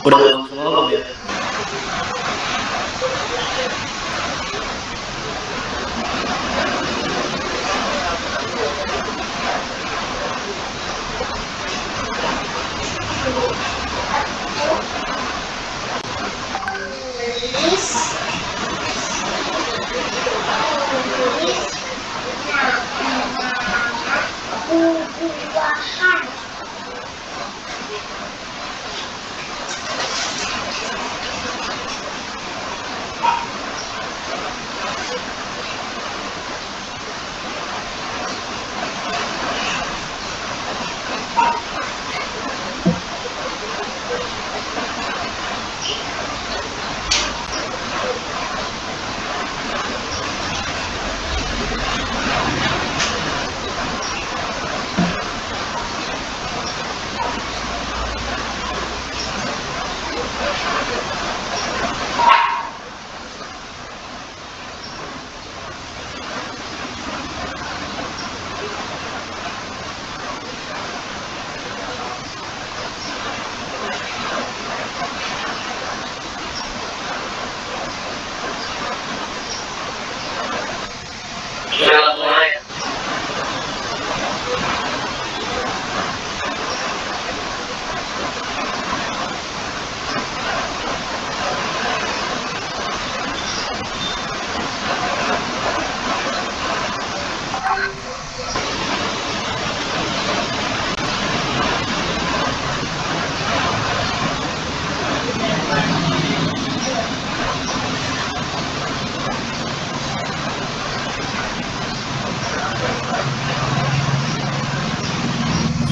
Udah pulang semua belum ya?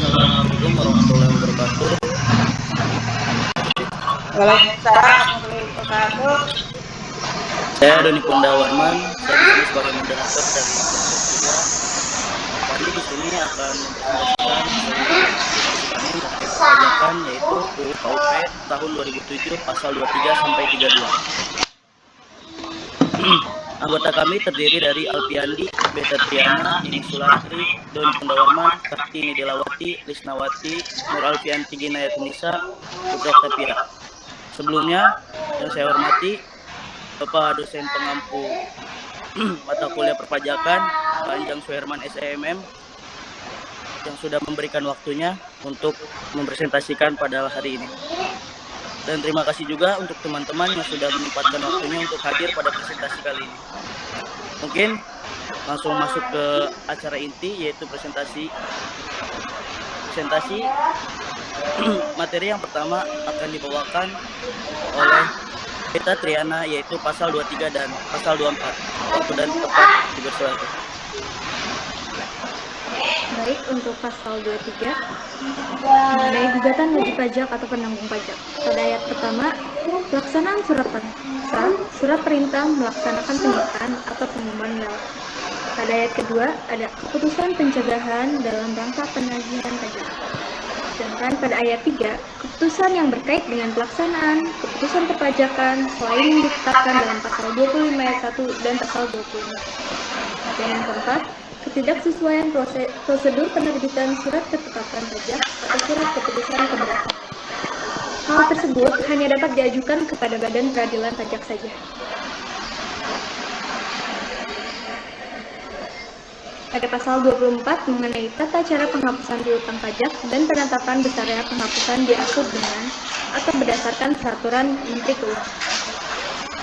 Assalamualaikum warahmatullahi wabarakatuh. Waalaikumsalam warahmatullahi wabarakatuh. Saya Doni Pundawarman, saya di sini sebagai moderator dari kami di sini akan mempresentasikan yaitu UU KUP tahun 2007 pasal 23 sampai 32. Anggota kami terdiri dari Alpiandi, Beta Triana, Nini Sulastri, Doni Pundawarman, Kartini Delawati, Lisnawati, Nur Alfianti Ginayatunisa, Putra Tapira. Sebelumnya, yang saya hormati Bapak dosen pengampu mata kuliah perpajakan, Pak Anjang Suherman SEMM, yang sudah memberikan waktunya untuk mempresentasikan pada hari ini. Dan terima kasih juga untuk teman-teman yang sudah menyempatkan waktunya untuk hadir pada presentasi kali ini. Mungkin langsung masuk ke acara inti, yaitu presentasi materi yang pertama akan dibawakan oleh Beta Triana, yaitu pasal 23 dan pasal 24. Waktu dan tepat dipersilakan. Baik, untuk pasal 23 mengenai gugatan wajib pajak atau penanggung pajak. Pada ayat pertama, pelaksanaan surat perintah melaksanakan penyitaan atau pengumuman lewat. Pada ayat kedua, ada keputusan pencegahan dalam rangka penagihan pajak. Sedangkan pada ayat 3, keputusan yang berkait dengan pelaksanaan keputusan perpajakan selain yang ditetapkan dalam pasal 25 ayat 1 dan pasal 25. Dan yang keempat, ketidaksesuaian prosedur penerbitan surat ketetapan pajak atau surat keputusan keberatan. Hal tersebut hanya dapat diajukan kepada Badan Peradilan Pajak saja. Pada pasal 24 mengenai tata cara penghapusan piutang pajak dan penetapan besarnya penghapusan diatur dengan atau berdasarkan peraturan Menteri Keuangan.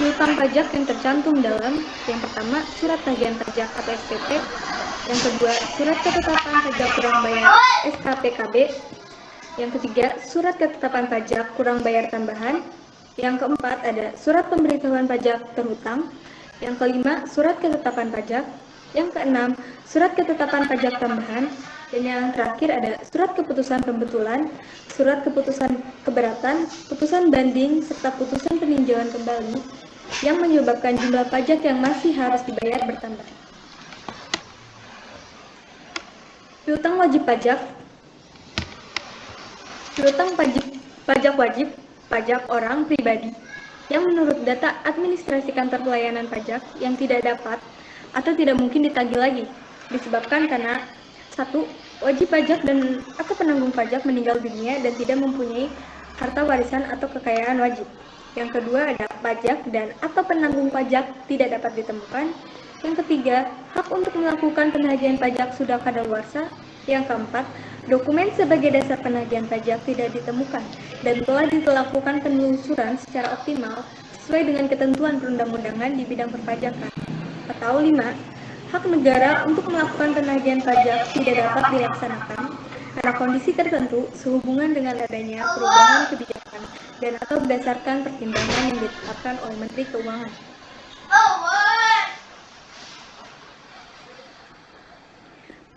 Piutang pajak yang tercantum dalam yang pertama surat tagihan pajak atau SPT, yang kedua surat ketetapan pajak kurang bayar SKPKB, yang ketiga surat ketetapan pajak kurang bayar tambahan, yang keempat ada surat pemberitahuan pajak terhutang, yang kelima surat ketetapan pajak, yang keenam surat ketetapan pajak tambahan, dan yang terakhir ada surat keputusan pembetulan, surat keputusan keberatan, putusan banding, serta putusan peninjauan kembali yang menyebabkan jumlah pajak yang masih harus dibayar bertambah. Piutang wajib pajak. Piutang pajak wajib pajak orang pribadi yang menurut data administrasi kantor pelayanan pajak yang tidak dapat atau tidak mungkin ditagih lagi disebabkan karena 1. Wajib pajak dan atau penanggung pajak meninggal dunia dan tidak mempunyai harta warisan atau kekayaan wajib. Yang kedua ada pajak dan atau penanggung pajak tidak dapat ditemukan. Yang ketiga, hak untuk melakukan penagihan pajak sudah kadaluarsa. Yang keempat, dokumen sebagai dasar penagihan pajak tidak ditemukan dan telah dilakukan penelusuran secara optimal sesuai dengan ketentuan perundang-undangan di bidang perpajakan. Atau 5, hak negara untuk melakukan penagihan pajak tidak dapat dilaksanakan karena kondisi tertentu sehubungan dengan adanya perubahan kebijakan dan atau berdasarkan pertimbangan yang ditetapkan oleh Menteri Keuangan.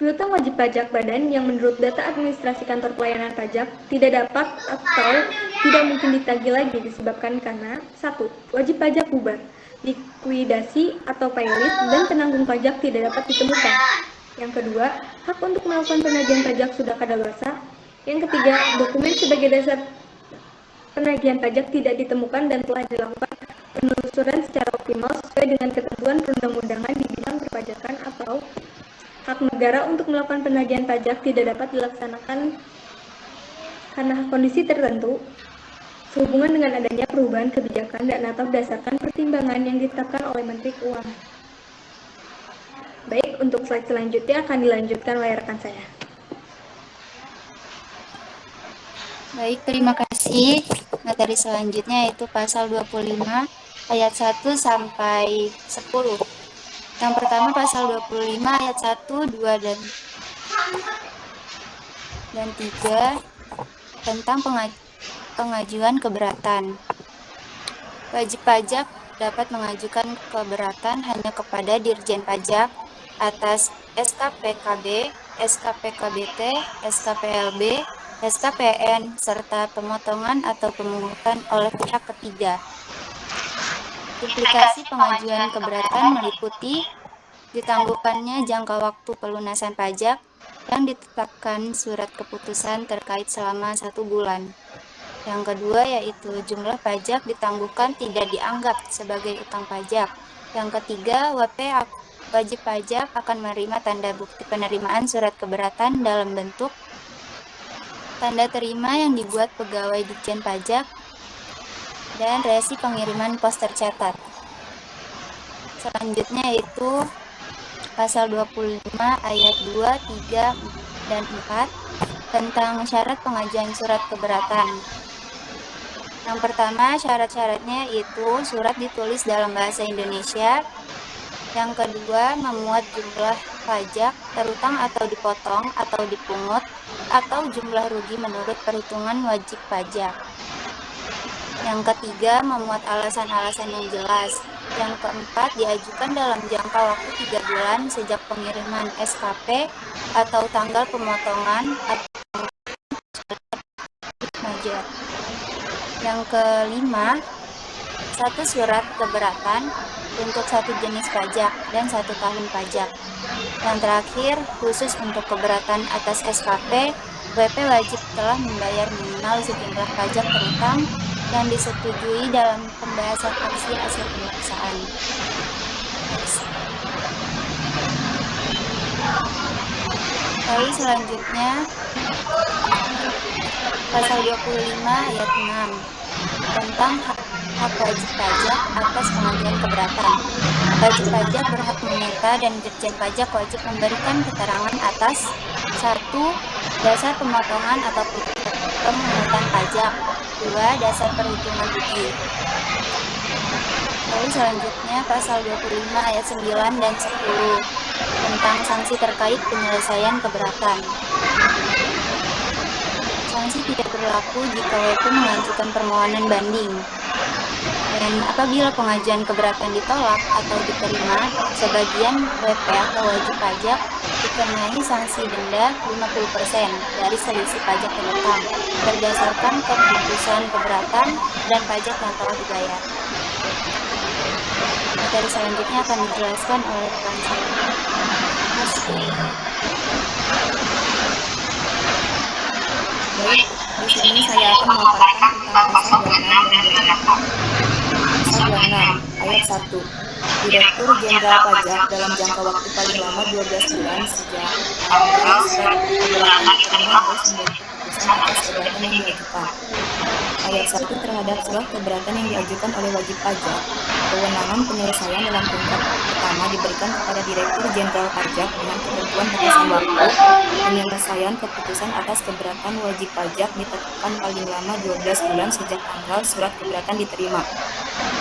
Piutang wajib pajak badan yang menurut data administrasi kantor pelayanan pajak tidak dapat atau tidak mungkin ditagih lagi disebabkan karena 1. Wajib pajak bubar, likuidasi atau pilot dan penanggung pajak tidak dapat ditemukan. Yang kedua, hak untuk melakukan penagihan pajak sudah kadaluarsa. Yang ketiga, dokumen sebagai dasar penagihan pajak tidak ditemukan dan telah dilakukan penelusuran secara optimal sesuai dengan ketentuan perundang-undangan di bidang perpajakan. Atau hak negara untuk melakukan penagihan pajak tidak dapat dilaksanakan karena kondisi tertentu sehubungan dengan adanya perubahan kebijakan dan atau berdasarkan pertimbangan yang ditetapkan oleh Menteri Keuangan. Baik, untuk slide selanjutnya akan dilanjutkan oleh rekan saya. Baik, terima kasih. Materi selanjutnya yaitu pasal 25 ayat 1 sampai 10. Yang pertama pasal 25 ayat 1, 2, dan 3 tentang pengajuan keberatan. Wajib pajak dapat mengajukan keberatan hanya kepada Dirjen Pajak atas SKPKB, SKPKBT, SKPLB, SKPN, serta pemotongan atau pemungutan oleh pihak ketiga. Implikasi pengajuan keberatan meliputi ditangguhkannya jangka waktu pelunasan pajak yang ditetapkan surat keputusan terkait selama 1 bulan. Yang kedua yaitu jumlah pajak ditangguhkan tidak dianggap sebagai utang pajak. Yang ketiga, wajib pajak akan menerima tanda bukti penerimaan surat keberatan dalam bentuk tanda terima yang dibuat pegawai Ditjen Pajak dan resi pengiriman pos tercetak. Selanjutnya yaitu pasal 25 ayat 2, 3, dan 4 tentang syarat pengajuan surat keberatan. Yang pertama, syarat-syaratnya yaitu surat ditulis dalam bahasa Indonesia. Yang kedua, memuat jumlah pajak terutang atau dipotong atau dipungut atau jumlah rugi menurut perhitungan wajib pajak. Yang ketiga, memuat alasan-alasan yang jelas. Yang keempat, diajukan dalam jangka waktu 3 bulan sejak pengiriman SKP atau tanggal pemotongan atau pajak. Yang kelima, 1 surat keberatan untuk 1 jenis pajak dan 1 tahun pajak. Yang terakhir, khusus untuk keberatan atas SKP, WP wajib telah membayar minimal sejumlah pajak terutang yang disetujui dalam pembahasan aksi hasil pemeriksaan. Lalu selanjutnya pasal 25 ayat 6 tentang hak wajib pajak atas pengajuan keberatan. Wajib pajak berhak meminta dan Dirjen Pajak wajib memberikan keterangan atas 1. Dasar pemotongan atau pemungutan pajak. 2. Dasar perhitungan rugi. Lalu selanjutnya pasal 25 ayat 9 dan 10 tentang sanksi terkait penyelesaian keberatan. Sanksi tidak berlaku jika WP mengajukan permohonan banding. Dan apabila pengajuan keberatan ditolak atau diterima, sebagian WP atau wajib pajak dikenai sanksi denda 50% dari selisih pajak terutang berdasarkan keputusan keberatan dan pajak yang telah dibayar. Materi selanjutnya akan dijelaskan oleh rekan saya. Baik, di sini saya akan memaparkan tentang pasal 26 dan 28. Pasal 26 ayat 1. Direktur Jenderal Pajak dalam jangka waktu paling lama 12 bulan sejak surat keberatan diterima harus memberi keputusan atas keberatan yang diajukan. Ayat 1 terhadap surat keberatan yang diajukan oleh wajib pajak, kewenangan penyelesaian dalam tingkat pertama diberikan kepada Direktur Jenderal Pajak dengan ketentuan batasan waktu penyelesaian keputusan atas keberatan wajib pajak ditetapkan paling lama 12 bulan sejak tanggal surat keberatan diterima.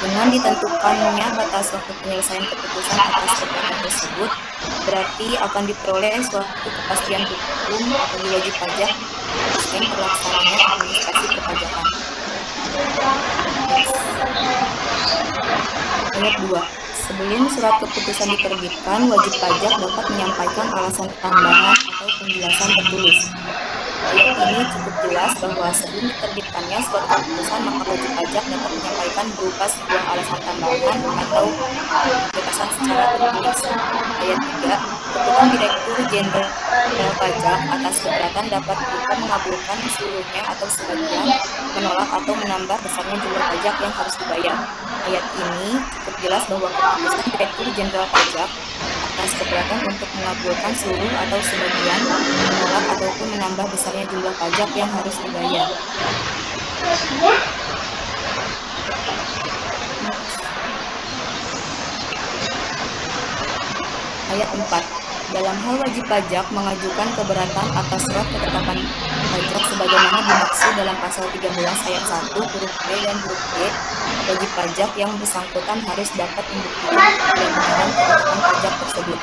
Dengan ditentukannya batas waktu penyelesaian keputusan atas keberatan tersebut, berarti akan diperoleh suatu kepastian hukum bagi wajib pajak dan pelaksananya administrasi perpajakan. Ayat 2. Sebelum surat keputusan diterbitkan, wajib pajak dapat menyampaikan alasan tambahan atau penjelasan tertulis. Ayat ini cukup jelas bahwa sebelum diterbitkannya surat keputusan, maka wajib pajak dapat menyampaikan berupa sebuah alasan tambahan atau penjelasan secara tertulis. Ayat 3. Keputusan Direktur Jenderal Pajak atas keberatan dapat berupa mengabulkan seluruhnya atau sebagian, menolak atau menambah besarnya jumlah pajak yang harus dibayar. Ayat ini cukup jelas bahwa keputusan Direktur Jenderal Pajak atas keberatan untuk mengabulkan seluruh atau sebagian, menolak ataupun menambah besarnya jumlah pajak yang harus dibayar. Ayat 4. Dalam hal wajib pajak mengajukan keberatan atas surat ketetapan pajak sebagaimana dimaksud dalam pasal 13 ayat 1 huruf B dan huruf D, wajib pajak yang bersangkutan harus dapat membuktikan kebenaran ketetapan pajak tersebut.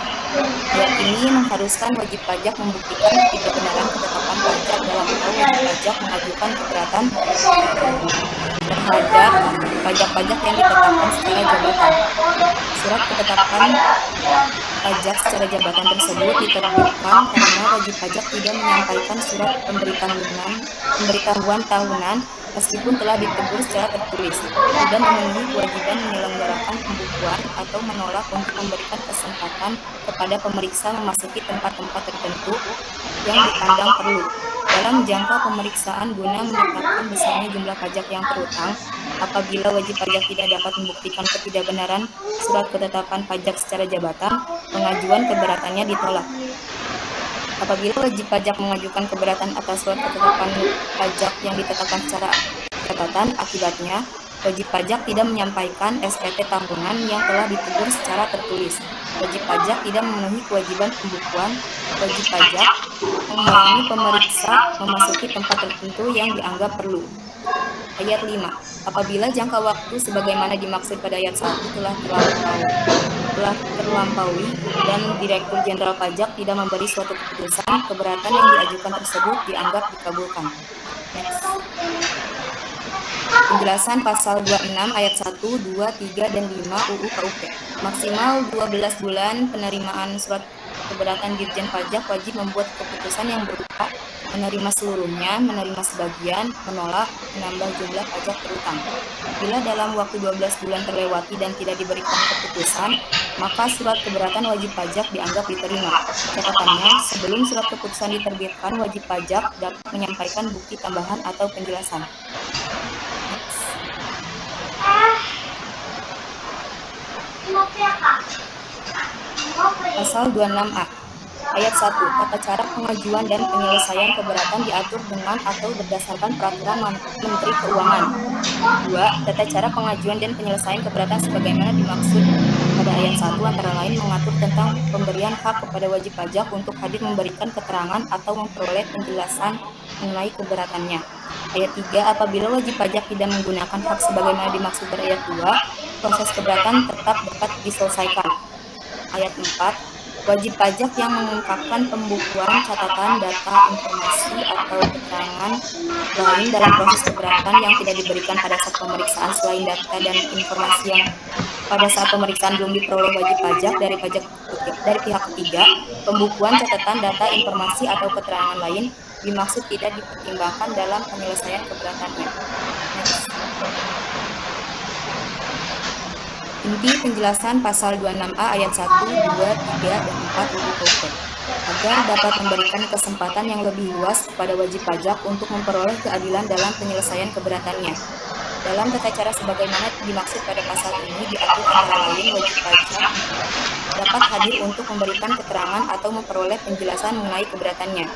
Ayat ini mengharuskan wajib pajak membuktikan kebenaran ketetapan pajak dalam hal wajib pajak mengajukan keberatan terhadap pajak-pajak yang ditetapkan secara jabatan. Surat ketetapan pajak secara jabatan tersebut diterbitkan karena wajib pajak tidak menyampaikan surat pemberitahuan tahunan meskipun telah ditegur secara tertulis, tidak memenuhi kewajiban menyelenggarakan pembukuan atau menolak untuk memberikan kesempatan kepada pemeriksa memasuki tempat-tempat tertentu yang dipandang perlu dalam jangka pemeriksaan guna menetapkan besarnya jumlah pajak yang terutang. Apabila wajib pajak tidak dapat membuktikan ketidakbenaran surat ketetapan pajak secara jabatan, pengajuan keberatannya ditolak. Apabila wajib pajak mengajukan keberatan atas surat ketetapan pajak yang ditetapkan secara jabatan, akibatnya wajib pajak tidak menyampaikan SPT tahunan yang telah ditegur secara tertulis. Wajib pajak tidak memenuhi kewajiban pembukuan. Wajib pajak menghalangi pemeriksa memasuki tempat tertentu yang dianggap perlu. Ayat 5. Apabila jangka waktu sebagaimana dimaksud pada ayat 1 telah terlampaui dan Direktur Jenderal Pajak tidak memberi suatu keputusan, keberatan yang diajukan tersebut dianggap dikabulkan. Next. Penjelasan pasal 26 ayat 1, 2, 3, dan 5 UU KUP. Maksimal 12 bulan penerimaan surat keberatan Dirjen Pajak wajib membuat keputusan yang berupa menerima seluruhnya, menerima sebagian, menolak, menambah jumlah pajak terutang. Bila dalam waktu 12 bulan terlewati dan tidak diberikan keputusan, maka surat keberatan wajib pajak dianggap diterima. Catatannya, sebelum surat keputusan diterbitkan, wajib pajak dapat menyampaikan bukti tambahan atau penjelasan. Pasal 26A Ayat 1. Tata cara pengajuan dan penyelesaian keberatan diatur dengan atau berdasarkan peraturan Menteri Keuangan. 2. Tata cara pengajuan dan penyelesaian keberatan sebagaimana dimaksud pada ayat 1 antara lain mengatur tentang pemberian hak kepada wajib pajak untuk hadir memberikan keterangan atau memperoleh penjelasan mengenai keberatannya. Ayat 3. Apabila wajib pajak tidak menggunakan hak sebagaimana dimaksud pada ayat 2, proses keberatan tetap dapat diselesaikan. Ayat 4. Wajib pajak yang mengungkapkan pembukuan, catatan, data, informasi, atau keterangan lain dalam proses keberatan yang tidak diberikan pada saat pemeriksaan selain data dan informasi yang pada saat pemeriksaan belum diperoleh wajib pajak dari pihak ketiga, pembukuan, catatan, data, informasi, atau keterangan lain dimaksud tidak dipertimbangkan dalam penyelesaian keberatannya. Inti penjelasan pasal 26A ayat 1, 2, 3, dan 4 UU KUP agar dapat memberikan kesempatan yang lebih luas kepada wajib pajak untuk memperoleh keadilan dalam penyelesaian keberatannya. Dalam tata cara sebagaimana dimaksud pada pasal ini diatur antara lain wajib pajak dapat hadir untuk memberikan keterangan atau memperoleh penjelasan mengenai keberatannya.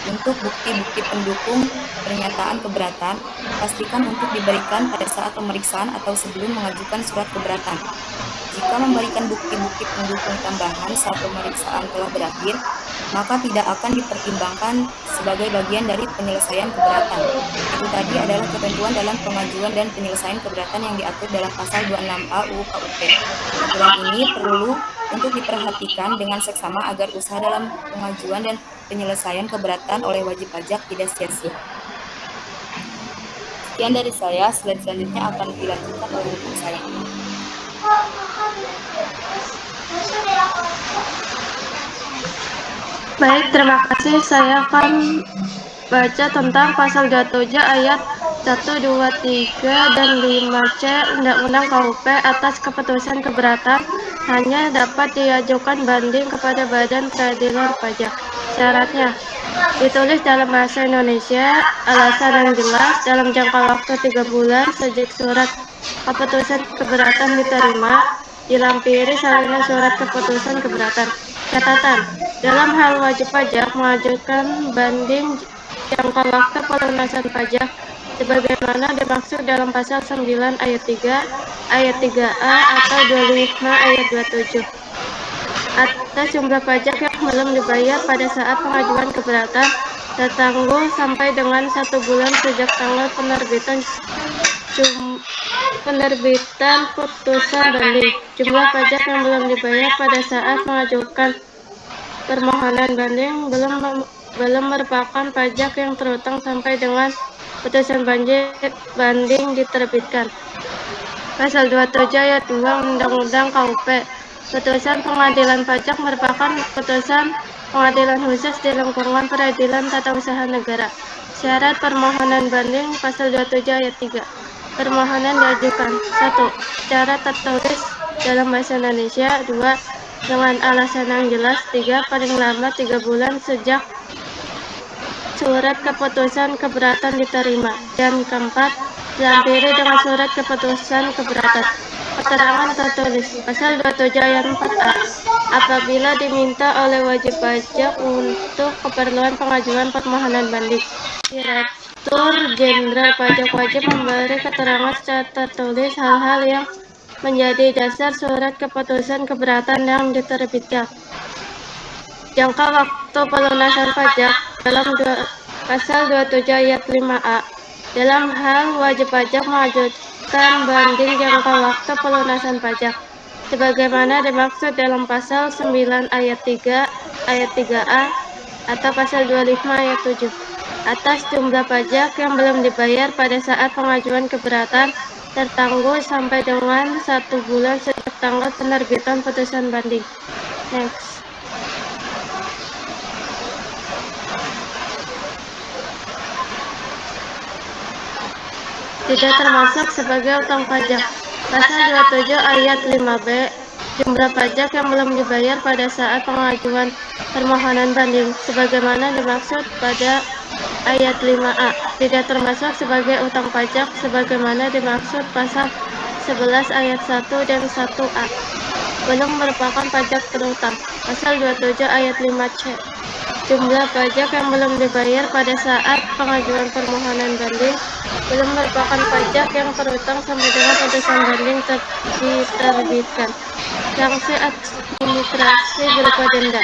Untuk bukti-bukti pendukung pernyataan keberatan, pastikan untuk diberikan pada saat pemeriksaan atau sebelum mengajukan surat keberatan. Jika memberikan bukti-bukti pendukung tambahan saat pemeriksaan telah berakhir, maka tidak akan dipertimbangkan sebagai bagian dari penyelesaian keberatan. Itu tadi adalah ketentuan dalam pengajuan dan penyelesaian keberatan yang diatur dalam pasal 26A UU KUP. Aturan ini perlu untuk diperhatikan dengan seksama agar usaha dalam pengajuan dan penyelesaian keberatan oleh wajib pajak tidak sia-sia. Sekian dari saya, slide selanjutnya akan dilanjutkan oleh rekan saya. Baik, terima kasih. Saya akan baca tentang pasal 27 ayat 1, 2, 3, dan 5C Undang-Undang KUP atas keputusan keberatan hanya dapat diajukan banding kepada Badan Peradilan Pajak. Syaratnya ditulis dalam bahasa Indonesia, alasan yang jelas dalam jangka waktu 3 bulan sejak surat keputusan keberatan diterima, dilampiri salinan surat keputusan keberatan. Catatan, dalam hal wajib pajak mengajukan banding jangka waktu pelunasan pajak sebagaimana dimaksud dalam pasal 9 ayat 3, ayat 3A atau 25 ayat 27. Atas jumlah pajak yang belum dibayar pada saat pengajuan keberatan tertangguh sampai dengan 1 bulan sejak tanggal penerbitan putusan banding. Jumlah pajak yang belum dibayar pada saat mengajukan permohonan banding belum merupakan pajak yang terutang sampai dengan putusan banding diterbitkan. Pasal 27 ayat 2 Undang-Undang KUP. Putusan pengadilan pajak merupakan putusan pengadilan khusus di lingkungan peradilan tata usaha negara. Syarat permohonan banding pasal 27 ayat 3. Permohonan diajukan 1. Secara tertulis dalam bahasa Indonesia. 2. Dengan alasan yang jelas. 3. Paling lama 3 bulan sejak surat keputusan keberatan diterima. Dan keempat, dilampiri dengan surat keputusan keberatan. Keterangan tertulis pasal 27 ayat 4A apabila diminta oleh wajib pajak untuk keperluan pengajuan permohonan banding. Direktur Jenderal Pajak wajib memberi keterangan secara tertulis hal-hal yang menjadi dasar surat keputusan keberatan yang diterbitkan. Jangka waktu pelunasan pajak dalam pasal 27 ayat 5A. Dalam hal wajib pajak mengajukan banding jangka waktu pelunasan pajak sebagaimana dimaksud dalam pasal 9 ayat 3, ayat 3A atau pasal 25 ayat 7. Atas jumlah pajak yang belum dibayar pada saat pengajuan keberatan tertangguh sampai dengan 1 bulan sejak tanggal penerbitan putusan banding. Next. Tidak termasuk sebagai utang pajak. Pasal 27 ayat 5B, jumlah pajak yang belum dibayar pada saat pengajuan permohonan banding sebagaimana dimaksud pada ayat 5A, tidak termasuk sebagai utang pajak sebagaimana dimaksud pasal 11 ayat 1 dan 1A. Belum merupakan pajak terutang. Pasal 27 ayat 5C. Jumlah pajak yang belum dibayar pada saat pengajuan permohonan banding belum merupakan pajak yang terutang sampai dengan putusan banding diterbitkan. Sanksi administrasi berupa denda.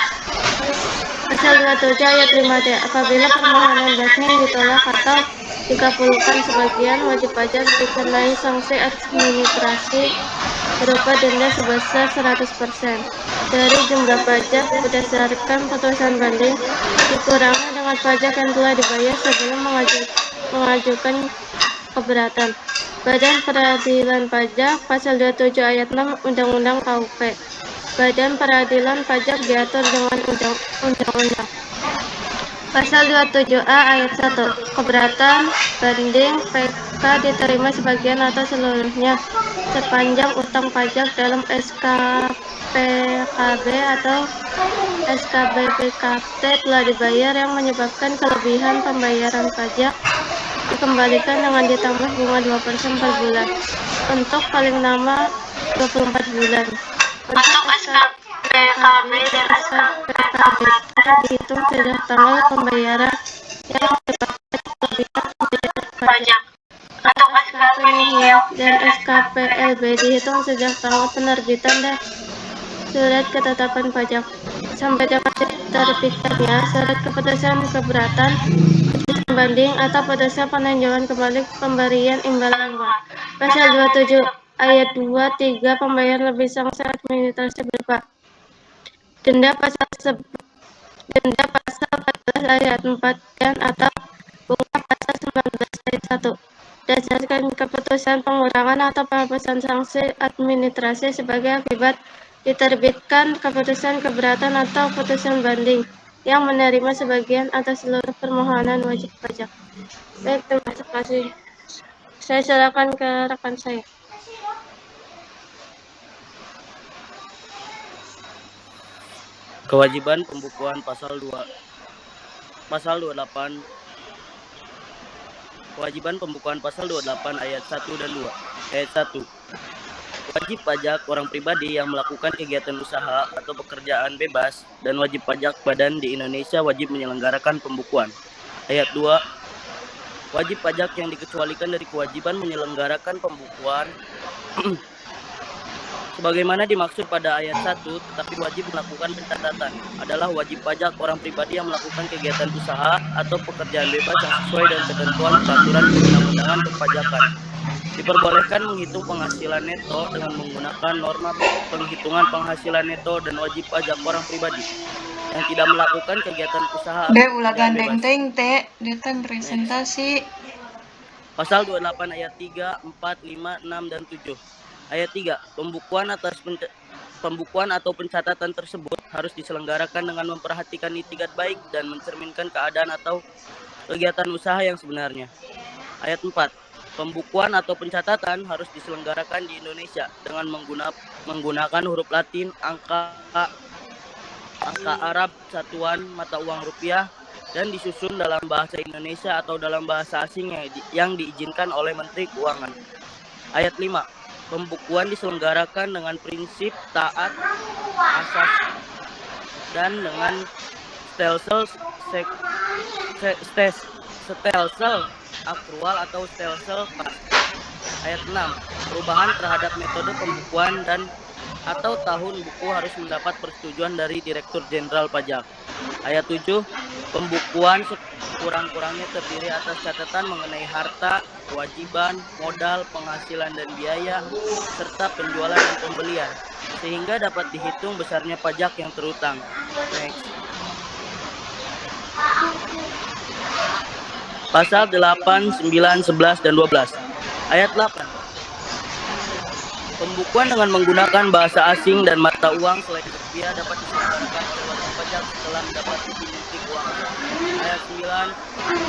Pasal 27 ayat 5D. Apabila permohonan banding ditolak atau dikabulkan sebagian, wajib pajak dikenai sanksi administrasi berupa denda sebesar 100% dari jumlah pajak berdasarkan putusan banding dikurangi dengan pajak yang telah dibayar sebelum mengajukan keberatan. Badan Peradilan Pajak pasal 27 ayat 6 Undang-Undang KUP. Badan Peradilan Pajak diatur dengan undang-undang. Pasal 27A ayat 1. Keberatan banding PK diterima sebagian atau seluruhnya sepanjang utang pajak dalam SKPKB atau SKBPKT telah dibayar yang menyebabkan kelebihan pembayaran pajak dikembalikan dengan ditambah bunga 2% per bulan untuk paling lama 24 bulan. Untuk SKPKB dan SKPKBT dihitung sejak tanggal pembayaran yang pajak untuk SKP NIHIL dan SKPLB dihitung sejak tahun penerbitan dan surat ketetapan pajak sampai dapat diterbitkannya surat keputusan keberatan, putusan banding, atau putusan peninjauan kembali pemberian imbalan uang. Pasal 27 ayat 2, 3 pembayaran lebih sanksi administrasi berupa denda pasal 14 ayat 4 dan atau bunga pasal 19 ayat 1. Berdasarkan keputusan pengurangan atau penghapusan sanksi administrasi sebagai akibat diterbitkan keputusan keberatan atau putusan banding yang menerima sebagian atau seluruh permohonan wajib pajak. Baik, terima kasih. Saya serahkan ke rekan saya. Kewajiban pembukuan pasal 28. Kewajiban pembukuan pasal 28 ayat 1 dan 2. Ayat 1. Wajib pajak orang pribadi yang melakukan kegiatan usaha atau pekerjaan bebas dan wajib pajak badan di Indonesia wajib menyelenggarakan pembukuan. Ayat 2. Wajib pajak yang dikecualikan dari kewajiban menyelenggarakan pembukuan sebagaimana dimaksud pada ayat 1, tetapi wajib melakukan pencatatan adalah wajib pajak orang pribadi yang melakukan kegiatan usaha atau pekerjaan bebas yang sesuai dengan ketentuan peraturan perundang-undangan perpajakan. Diperbolehkan menghitung penghasilan neto dengan menggunakan norma penghitungan penghasilan neto dan wajib pajak orang pribadi yang tidak melakukan kegiatan usaha atau pekerjaan bebas. Presentasi. Pasal 28 ayat 3, 4, 5, 6, dan 7. Ayat 3. Pembukuan atau pencatatan tersebut harus diselenggarakan dengan memperhatikan itikat baik dan mencerminkan keadaan atau kegiatan usaha yang sebenarnya. Ayat 4. Pembukuan atau pencatatan harus diselenggarakan di Indonesia dengan menggunakan huruf Latin, angka Arab, satuan mata uang rupiah, dan disusun dalam bahasa Indonesia atau dalam bahasa asing yang diizinkan oleh Menteri Keuangan. Ayat 5. Pembukuan diselenggarakan dengan prinsip taat asas dan dengan stelsel akrual atau stelsel pas. Ayat 6. Perubahan terhadap metode pembukuan dan atau tahun buku harus mendapat persetujuan dari Direktur Jenderal Pajak. Ayat 7. Pembukuan sekurang-kurangnya terdiri atas catatan mengenai harta, kewajiban, modal, penghasilan dan biaya, serta penjualan dan pembelian, sehingga dapat dihitung besarnya pajak yang terutang. Next. Pasal 8, 9, 11, dan 12. Ayat 8. Pembukuan dengan menggunakan bahasa asing dan mata uang selain rupiah dapat diselenggarakan oleh wajib pajak setelah mendapat izin Menteri Keuangan. Ayat 9.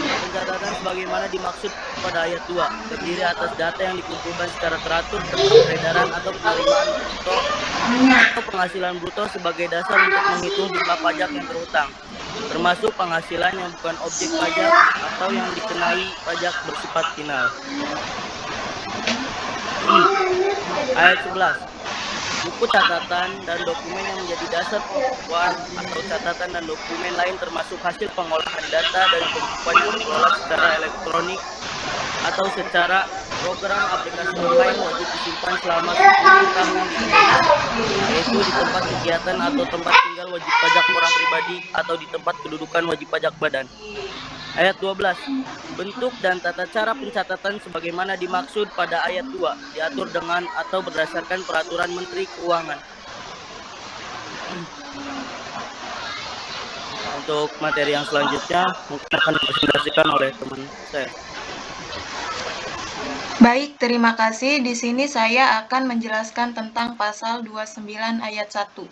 Pencatatan sebagaimana dimaksud pada ayat 2 terdiri atas data yang dikumpulkan secara teratur tentang peredaran atau penerimaan bruto atau penghasilan bruto sebagai dasar untuk menghitung jumlah pajak yang terhutang, termasuk penghasilan yang bukan objek pajak atau yang dikenai pajak bersifat final. Ayat 11. Buku catatan dan dokumen yang menjadi dasar pembukuan atau catatan dan dokumen lain termasuk hasil pengolahan data dari pembukuan yang dikelola secara elektronik atau secara program aplikasi online wajib disimpan selama 10 tahun di Indonesia, yaitu di tempat kegiatan atau tempat tinggal wajib pajak orang pribadi atau di tempat kedudukan wajib pajak badan. Ayat 12. Bentuk dan tata cara pencatatan sebagaimana dimaksud pada ayat 2 diatur dengan atau berdasarkan peraturan Menteri Keuangan. Untuk materi yang selanjutnya mungkin akan dipresentasikan oleh teman saya. Baik, terima kasih. Di sini saya akan menjelaskan tentang pasal 29 ayat 1.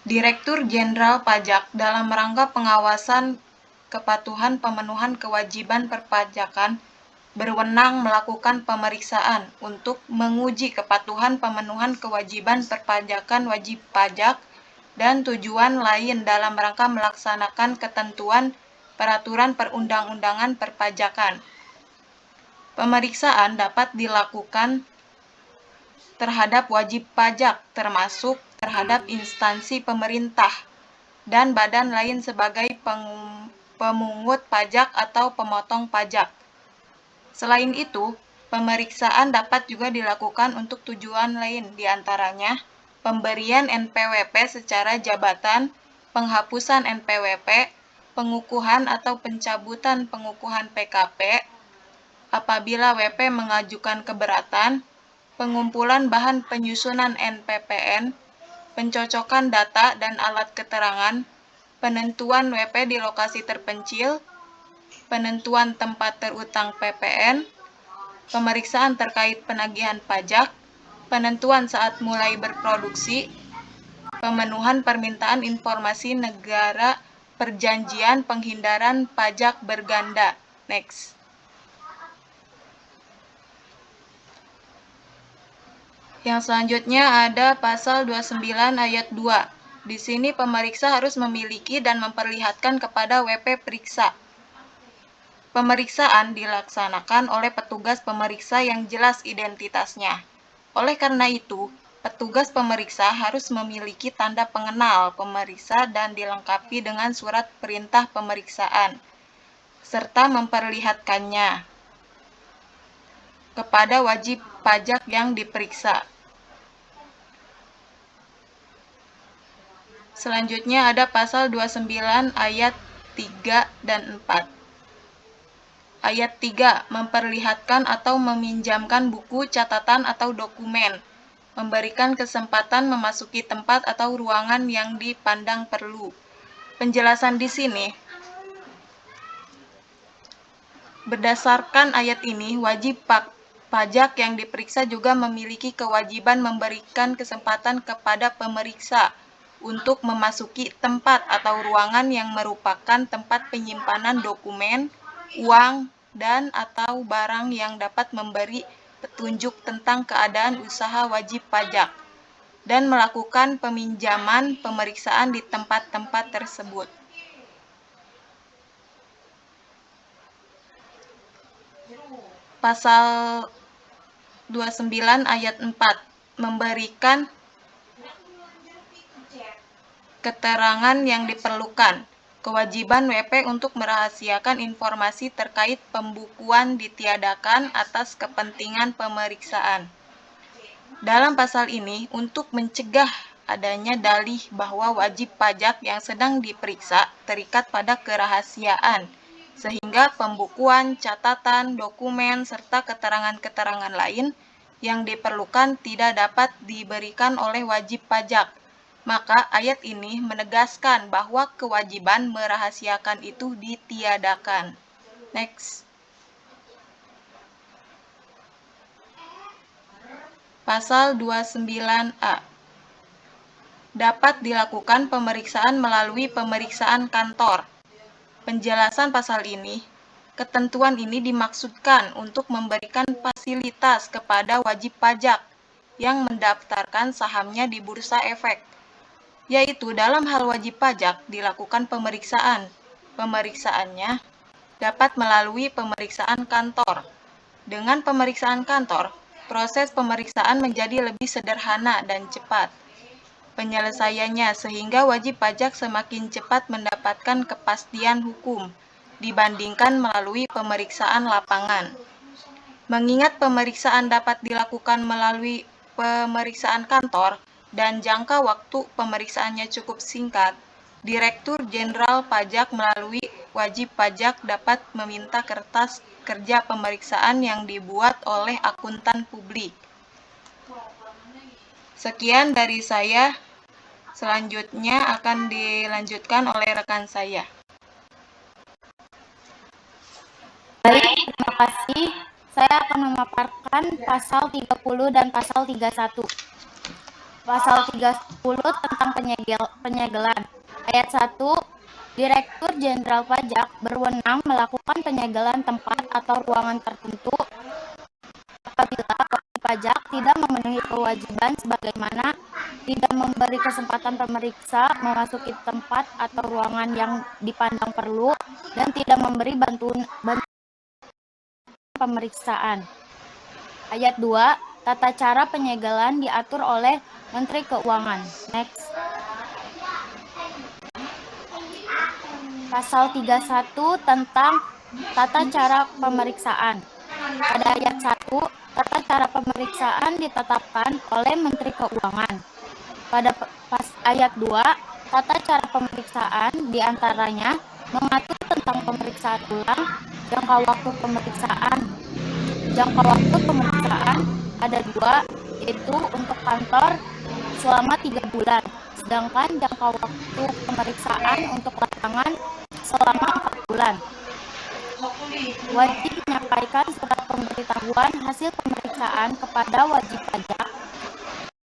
Direktur Jenderal Pajak dalam rangka pengawasan kepatuhan pemenuhan kewajiban perpajakan berwenang melakukan pemeriksaan untuk menguji kepatuhan pemenuhan kewajiban perpajakan wajib pajak dan tujuan lain dalam rangka melaksanakan ketentuan peraturan perundang-undangan perpajakan. Pemeriksaan dapat dilakukan terhadap wajib pajak termasuk terhadap instansi pemerintah dan badan lain sebagai pemungut pajak atau pemotong pajak. Selain itu, pemeriksaan dapat juga dilakukan untuk tujuan lain, diantaranya pemberian NPWP secara jabatan, penghapusan NPWP, pengukuhan atau pencabutan pengukuhan PKP, apabila WP mengajukan keberatan, pengumpulan bahan penyusunan NPPN, pencocokan data dan alat keterangan, penentuan WP di lokasi terpencil, penentuan tempat terutang PPN, pemeriksaan terkait penagihan pajak, penentuan saat mulai berproduksi, pemenuhan permintaan informasi negara, perjanjian penghindaran pajak berganda. Next. Yang selanjutnya ada pasal 29 ayat 2. Di sini pemeriksa harus memiliki dan memperlihatkan kepada WP periksa. Pemeriksaan dilaksanakan oleh petugas pemeriksa yang jelas identitasnya. Oleh karena itu, petugas pemeriksa harus memiliki tanda pengenal pemeriksa dan dilengkapi dengan surat perintah pemeriksaan, serta memperlihatkannya kepada wajib pajak yang diperiksa. Selanjutnya ada pasal 29 ayat 3 dan 4. Ayat 3, memperlihatkan atau meminjamkan buku, catatan, atau dokumen, memberikan kesempatan memasuki tempat atau ruangan yang dipandang perlu. Penjelasan di sini, berdasarkan ayat ini, wajib pajak yang diperiksa juga memiliki kewajiban memberikan kesempatan kepada pemeriksa untuk memasuki tempat atau ruangan yang merupakan tempat penyimpanan dokumen, uang, dan atau barang yang dapat memberi petunjuk tentang keadaan usaha wajib pajak, dan melakukan peminjaman pemeriksaan di tempat-tempat tersebut. Pasal 29 ayat 4, memberikan keterangan yang diperlukan. Kewajiban WP untuk merahasiakan informasi terkait pembukuan ditiadakan atas kepentingan pemeriksaan. Dalam pasal ini, untuk mencegah adanya dalih bahwa wajib pajak yang sedang diperiksa terikat pada kerahasiaan, sehingga pembukuan, catatan, dokumen, serta keterangan-keterangan lain yang diperlukan tidak dapat diberikan oleh wajib pajak. Maka ayat ini menegaskan bahwa kewajiban merahasiakan itu ditiadakan. Next. Pasal 29A. Dapat dilakukan pemeriksaan melalui pemeriksaan kantor. Penjelasan pasal ini, ketentuan ini dimaksudkan untuk memberikan fasilitas kepada wajib pajak yang mendaftarkan sahamnya di Bursa Efek, yaitu dalam hal wajib pajak dilakukan pemeriksaan. Pemeriksaannya dapat melalui pemeriksaan kantor. Dengan pemeriksaan kantor, proses pemeriksaan menjadi lebih sederhana dan cepat penyelesaiannya, sehingga wajib pajak semakin cepat mendapatkan kepastian hukum dibandingkan melalui pemeriksaan lapangan. Mengingat pemeriksaan dapat dilakukan melalui pemeriksaan kantor dan jangka waktu pemeriksaannya cukup singkat, Direktur Jenderal Pajak melalui wajib pajak dapat meminta kertas kerja pemeriksaan yang dibuat oleh akuntan publik. Sekian dari saya. Selanjutnya akan dilanjutkan oleh rekan saya. Baik, terima kasih. Saya akan memaparkan pasal 30 dan pasal 31. Pasal 30 tentang penyegelan. Ayat 1, Direktur Jenderal Pajak berwenang melakukan penyegelan tempat atau ruangan tertentu apabila wajib pajak tidak memenuhi kewajiban sebagaimana tidak memberi kesempatan pemeriksa memasuki tempat atau ruangan yang dipandang perlu dan tidak memberi bantuan pemeriksaan. Ayat 2, tata cara penyegelan diatur oleh Menteri Keuangan. Next. Pasal 31 tentang tata cara pemeriksaan. Pada ayat 1, tata cara pemeriksaan ditetapkan oleh Menteri Keuangan. Pada ayat 2, tata cara pemeriksaan diantaranya mengatur tentang pemeriksaan ulang, jangka waktu pemeriksaan. Jangka waktu pemeriksaan ada 2, yaitu untuk kantor selama 3 bulan, sedangkan jangka waktu pemeriksaan untuk lapangan selama 4 bulan. Wajib menyampaikan surat pemberitahuan hasil pemeriksaan kepada wajib pajak.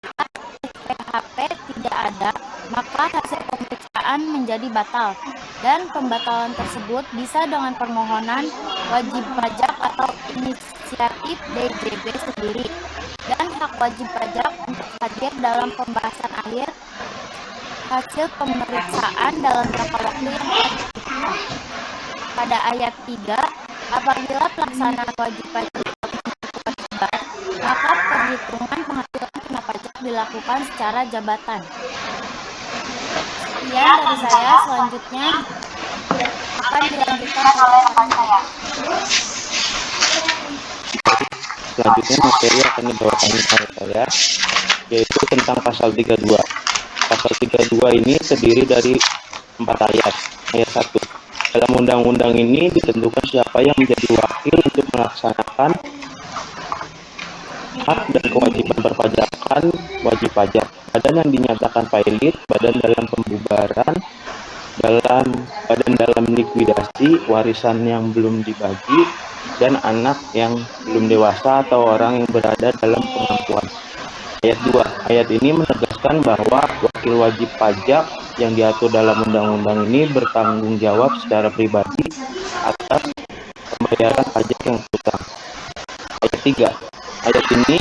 Jika SPHP tidak ada, maka hasil pemeriksaan menjadi batal, dan pembatalan tersebut bisa dengan permohonan wajib pajak atau inisiatif DJB sendiri, dan hak wajib pajak untuk hadir dalam pembahasan akhir hasil pemeriksaan dalam jangka waktu yang telah ditentukan. Pada ayat 3, apabila pelaksanaan wajib pajak kewajiban, maka perhitungan penghasilan kena pajak dilakukan secara jabatan. Sekian dari saya, selanjutnya akan dilanjutkan oleh rekan saya. Selanjutnya materi akan dibawakan oleh saya, yaitu tentang pasal 32. Pasal 32 ini terdiri dari 4 ayat. Ayat 1. Dalam undang-undang ini ditentukan siapa yang menjadi wakil untuk melaksanakan hak dan kewajiban perpajakan wajib pajak. Badan yang dinyatakan valid, badan dalam pembubaran, badan dalam likuidasi, warisan yang belum dibagi, dan anak yang belum dewasa atau orang yang berada dalam pengampuan. Ayat 2. Ayat ini menegaskan bahwa wakil wajib pajak yang diatur dalam undang-undang ini bertanggung jawab secara pribadi atas pembayaran pajak yang berutang. Ayat 3. Ayat ini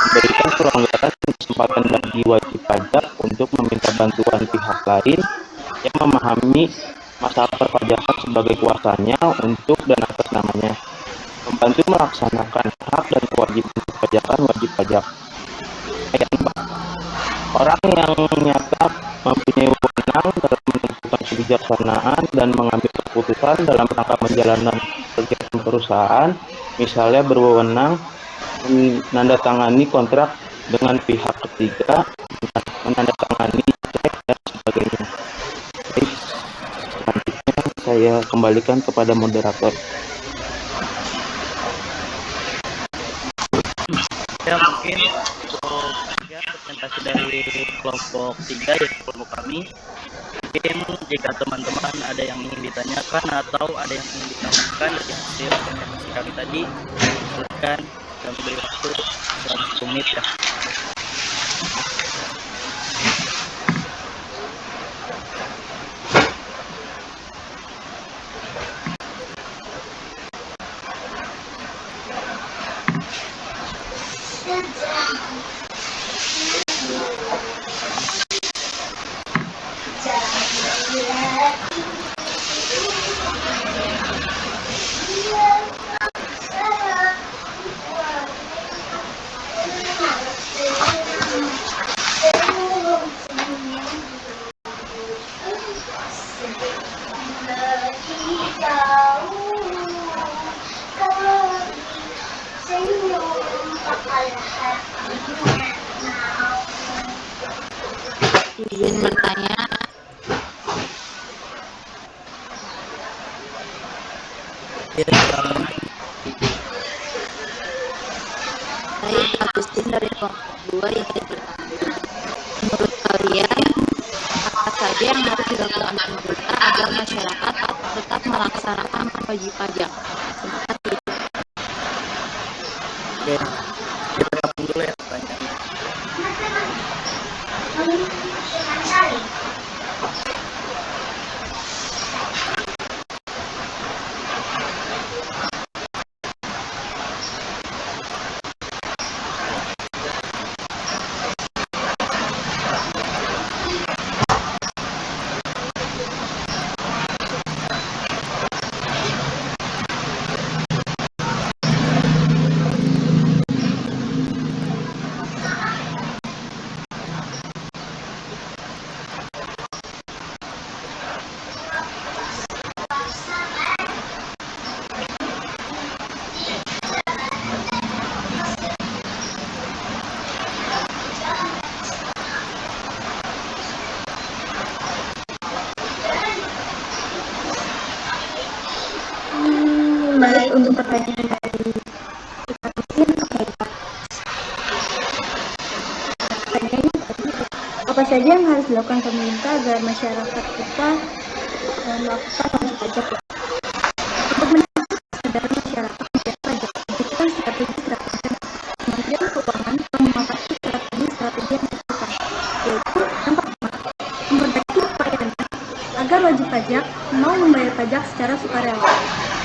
memberikan kelonggaran dan kesempatan bagi wajib pajak untuk meminta bantuan pihak lain yang memahami masalah perpajakan sebagai kuasanya untuk dan atas namanya, membantu melaksanakan hak dan kewajiban perpajakan wajib pajak. Ayat 4. Orang yang nyata mempunyai wewenang dalam menentukan kebijaksanaan dan mengambil keputusan dalam rangka menjalankan kegiatan perusahaan, misalnya berwenang menandatangani kontrak dengan pihak ketiga, menandatangani cek, dan sebagainya. Baik, selanjutnya saya kembalikan kepada moderator. Ya, mungkin untuk presentasi dari kelompok 3, yaitu kelompok kami. Mungkin jika teman-teman ada yang ingin ditanyakan atau ada yang ingin ditambahkan dari hasil presentasi kami tadi, silakan kami beri waktu 110 menit ya. Izin bertanya. Ya, silakan. Saya Agustin dari kelompok 2 yang bertanya. Menurut kalian, apa saja yang harus dilakukan pemerintah agar masyarakat tetap melaksanakan wajib pajak? Terima kasih. Oke, kita tampung dulu ya pertanyaannya. untuk pertanyaan dari kita mungkin apa ya? Pertanyaannya tadi, apa saja yang harus dilakukan pemerintah agar masyarakat kita melakukan wajib pajak ya? Untuk meningkatkan kesadaran masyarakat membayar pajak, dibutuhkan strategi-strategi. Kementerian Keuangan telah memaparkan strategi-strategi yang dilakukan, yaitu yang pertama, memperbaiki pelayanan agar wajib pajak mau membayar pajak secara sukarela.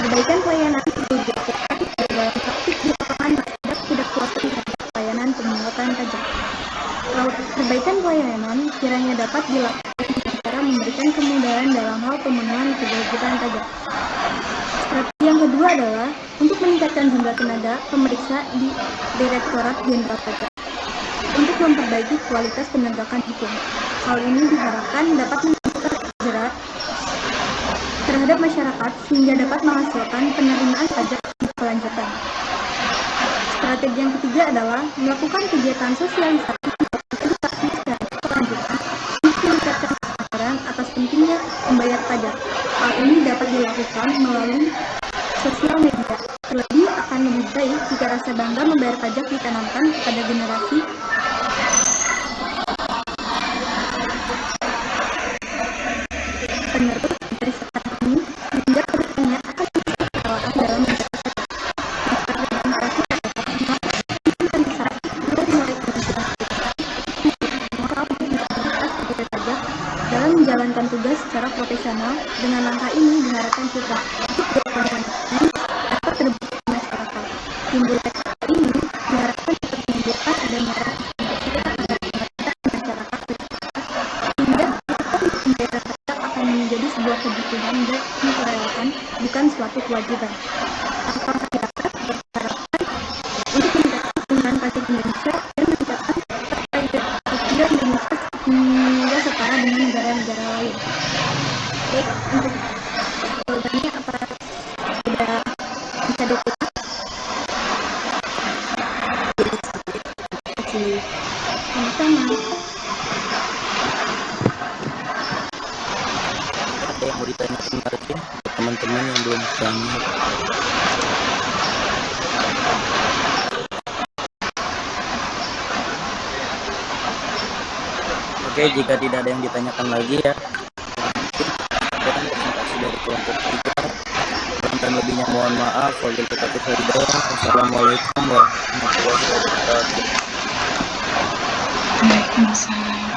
Perbaikan pelayanan itu dilakukan dalam praktik di lapangan masyarakat tidak puas terhadap pelayanan pemungutan pajak. Perbaikan pelayanan kiranya dapat dilakukan dengan cara memberikan kemudahan dalam hal pemenuhan kewajiban pajak. Strategi yang kedua adalah untuk meningkatkan jumlah tenaga pemeriksa di Direktorat Jenderal Pajak untuk memperbaiki kualitas penegakan hukum. Hal ini diharapkan dapat meningkatkan jerat terhadap masyarakat sehingga dapat menghasilkan penerimaan pajak berkelanjutan. Strategi yang ketiga adalah melakukan kegiatan sosialisasi dan edukasi secara berkelanjutan untuk meningkatkan kesadaran atas pentingnya membayar pajak. Hal ini dapat dilakukan melalui sosial media. Terlebih akan lebih baik jika rasa bangga membayar pajak ditanamkan kepada generasi penerus dari sekarang ini sehingga kedepannya akan bisa kewalahan dalam membayar pajak. Demokrasi akan disarati mulai kementerian moral dan integritas pegawai pajak dalam menjalankan tugas secara profesional. Dengan langkah ini diharapkan kita untuk berkomitmen dapat terbukti di masyarakat. Timbulnya ini diharapkan dapat menimbulkan adanya rasa integritas dan kualitas di masyarakat sehingga pembayaran pajak akan menjadi sebuah kebutuhan dan kerelaan, bukan suatu kewajiban. Tanpa masyarakat diharapkan untuk meningkatkan penggunaan pajak Indonesia dan meningkatkan rupiah Indonesia hingga setara dengan negara-negara lain. Baik, untuk jawabannya apa sudah bisa diterima? Sama-sama. Ada yang mau ditanyakan lagi teman-teman yang belum tanya? Oke, jika tidak ada yang ditanyakan lagi ya, dan presentasi dari kelompok 3. Dan lebihnya mohon maaf. Wassalamualaikum warahmatullahi wabarakatuh. Waalaikumsalam.